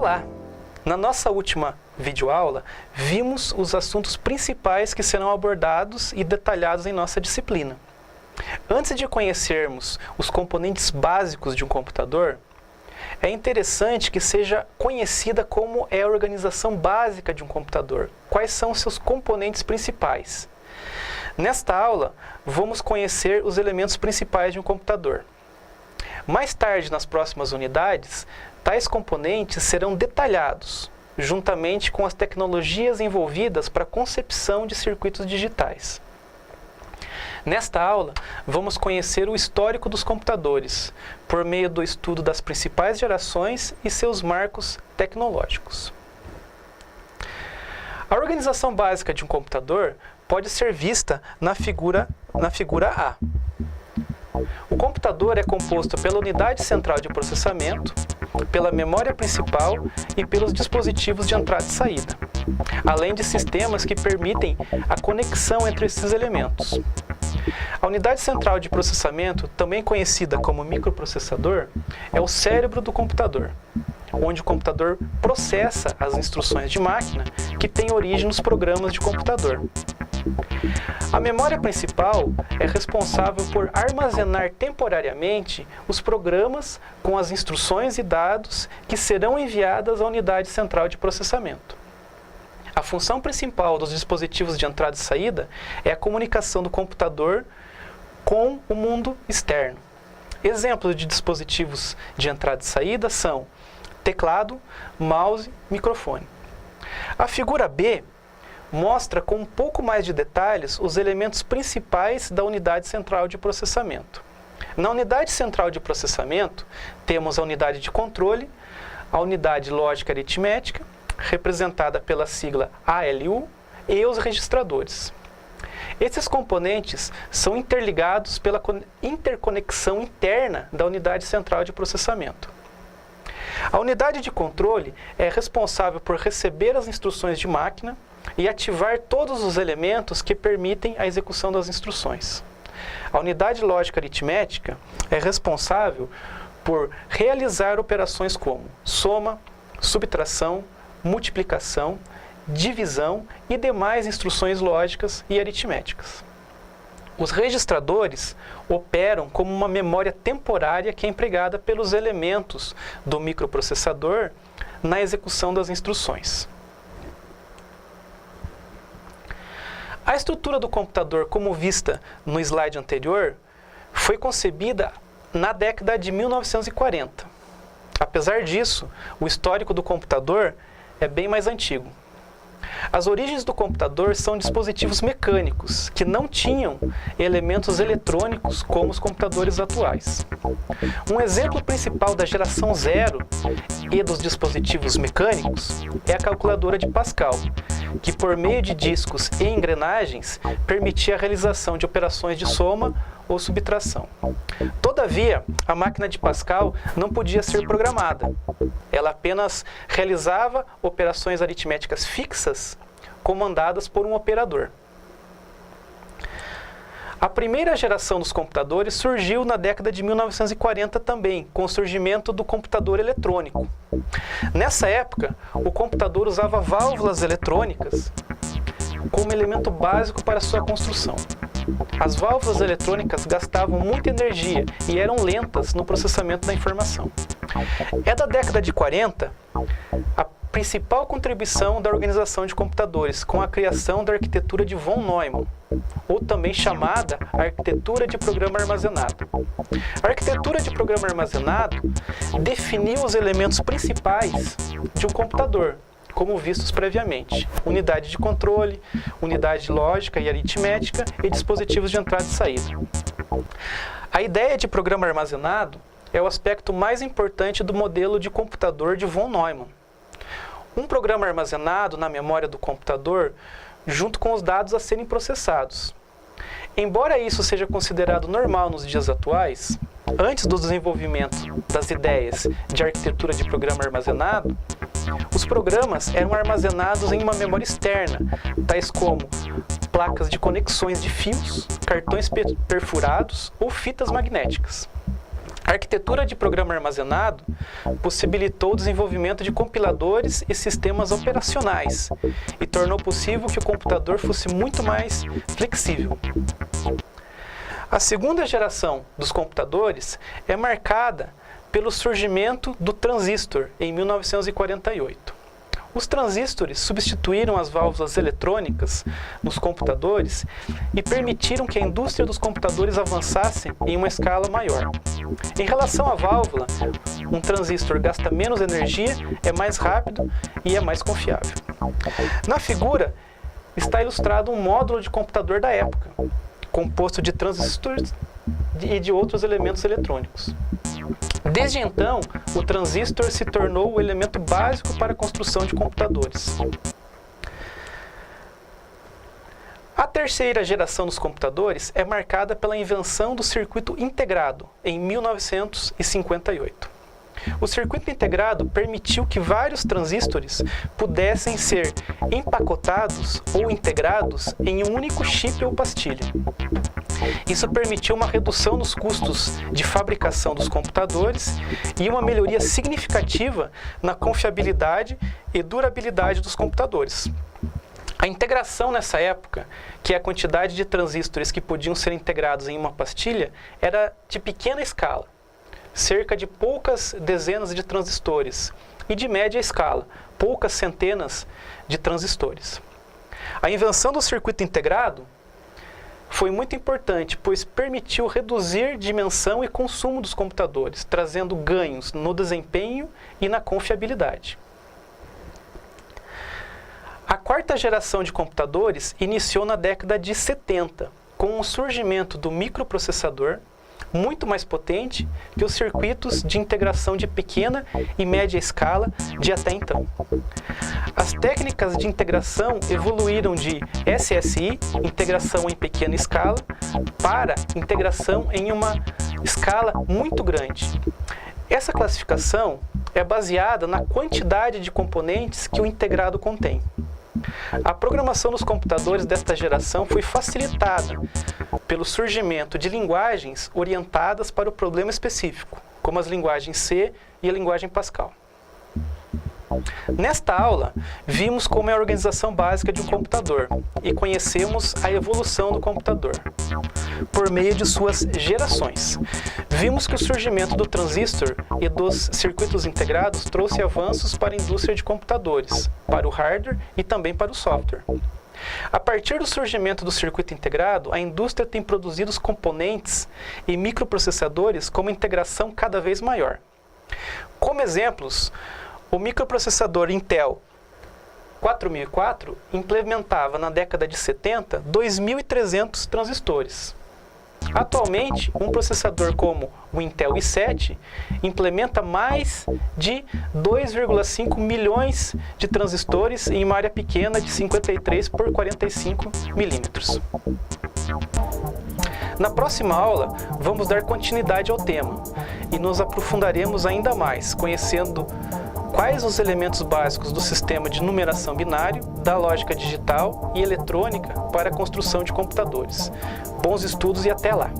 Olá! Na nossa última videoaula, vimos os assuntos principais que serão abordados e detalhados em nossa disciplina. Antes de conhecermos os componentes básicos de um computador, é interessante que seja conhecida como é a organização básica de um computador, quais são os seus componentes principais. Nesta aula, vamos conhecer os elementos principais de um computador. Mais tarde, nas próximas unidades, tais componentes serão detalhados, juntamente com as tecnologias envolvidas para a concepção de circuitos digitais. Nesta aula, vamos conhecer o histórico dos computadores, por meio do estudo das principais gerações e seus marcos tecnológicos. A organização básica de um computador pode ser vista na figura A. O computador é composto pela unidade central de processamento, pela memória principal e pelos dispositivos de entrada e saída, além de sistemas que permitem a conexão entre esses elementos. A unidade central de processamento, também conhecida como microprocessador, é o cérebro do computador, onde o computador processa as instruções de máquina que têm origem nos programas de computador. A memória principal é responsável por armazenar temporariamente os programas com as instruções e dados que serão enviadas à unidade central de processamento. A função principal dos dispositivos de entrada e saída é a comunicação do computador com o mundo externo. Exemplos de dispositivos de entrada e saída são teclado, mouse, microfone. A figura B mostra com um pouco mais de detalhes os elementos principais da unidade central de processamento. Na unidade central de processamento, temos a unidade de controle, a unidade lógica aritmética, representada pela sigla ALU, e os registradores. Esses componentes são interligados pela interconexão interna da unidade central de processamento. A unidade de controle é responsável por receber as instruções de máquina e ativar todos os elementos que permitem a execução das instruções. A unidade lógica aritmética é responsável por realizar operações como soma, subtração, multiplicação, divisão e demais instruções lógicas e aritméticas. Os registradores operam como uma memória temporária que é empregada pelos elementos do microprocessador na execução das instruções. A estrutura do computador, como vista no slide anterior, foi concebida na década de 1940. Apesar disso, o histórico do computador é bem mais antigo. As origens do computador são dispositivos mecânicos, que não tinham elementos eletrônicos como os computadores atuais. Um exemplo principal da geração zero e dos dispositivos mecânicos é a calculadora de Pascal, que por meio de discos e engrenagens permitia a realização de operações de soma ou subtração. Todavia, a máquina de Pascal não podia ser programada. Ela apenas realizava operações aritméticas fixas comandadas por um operador. A primeira geração dos computadores surgiu na década de 1940 também, com o surgimento do computador eletrônico. Nessa época, o computador usava válvulas eletrônicas como elemento básico para sua construção. As válvulas eletrônicas gastavam muita energia e eram lentas no processamento da informação. É da década de 40 a principal contribuição da organização de computadores com a criação da arquitetura de von Neumann, ou também chamada arquitetura de programa armazenado. A arquitetura de programa armazenado definiu os elementos principais de um computador, como vistos previamente: unidade de controle, unidade lógica e aritmética e dispositivos de entrada e saída. A ideia de programa armazenado é o aspecto mais importante do modelo de computador de von Neumann. Um programa armazenado na memória do computador junto com os dados a serem processados. Embora isso seja considerado normal nos dias atuais, antes do desenvolvimento das ideias de arquitetura de programa armazenado, os programas eram armazenados em uma memória externa, tais como placas de conexões de fios, cartões perfurados ou fitas magnéticas. A arquitetura de programa armazenado possibilitou o desenvolvimento de compiladores e sistemas operacionais e tornou possível que o computador fosse muito mais flexível. A segunda geração dos computadores é marcada pelo surgimento do transistor em 1948. Os transistores substituíram as válvulas eletrônicas nos computadores e permitiram que a indústria dos computadores avançasse em uma escala maior. Em relação à válvula, um transistor gasta menos energia, é mais rápido e é mais confiável. Na figura está ilustrado um módulo de computador da época, composto de transistores e de outros elementos eletrônicos. Desde então, o transistor se tornou o elemento básico para a construção de computadores. A terceira geração dos computadores é marcada pela invenção do circuito integrado, em 1958. O circuito integrado permitiu que vários transistores pudessem ser empacotados ou integrados em um único chip ou pastilha. Isso permitiu uma redução nos custos de fabricação dos computadores e uma melhoria significativa na confiabilidade e durabilidade dos computadores. A integração nessa época, que é a quantidade de transistores que podiam ser integrados em uma pastilha, era de pequena escala, cerca de poucas dezenas de transistores, e de média escala, poucas centenas de transistores. A invenção do circuito integrado foi muito importante, pois permitiu reduzir dimensão e consumo dos computadores, trazendo ganhos no desempenho e na confiabilidade. A quarta geração de computadores iniciou na década de 70, com o surgimento do microprocessador, muito mais potente que os circuitos de integração de pequena e média escala de até então. As técnicas de integração evoluíram de SSI, integração em pequena escala, para integração em uma escala muito grande. Essa classificação é baseada na quantidade de componentes que o integrado contém. A programação dos computadores desta geração foi facilitada pelo surgimento de linguagens orientadas para o problema específico, como as linguagens C e a linguagem Pascal. Nesta aula, vimos como é a organização básica de um computador e conhecemos a evolução do computador por meio de suas gerações. Vimos que o surgimento do transistor e dos circuitos integrados trouxe avanços para a indústria de computadores, para o hardware e também para o software. A partir do surgimento do circuito integrado, a indústria tem produzido os componentes e microprocessadores com uma integração cada vez maior. Como exemplos, o microprocessador Intel 4004 implementava na década de 70 2.300 transistores. Atualmente, um processador como o Intel i7 implementa mais de 2,5 milhões de transistores em uma área pequena de 53 por 45 milímetros. Na próxima aula, vamos dar continuidade ao tema e nos aprofundaremos ainda mais, conhecendo quais os elementos básicos do sistema de numeração binário, da lógica digital e eletrônica para a construção de computadores. Bons estudos e até lá!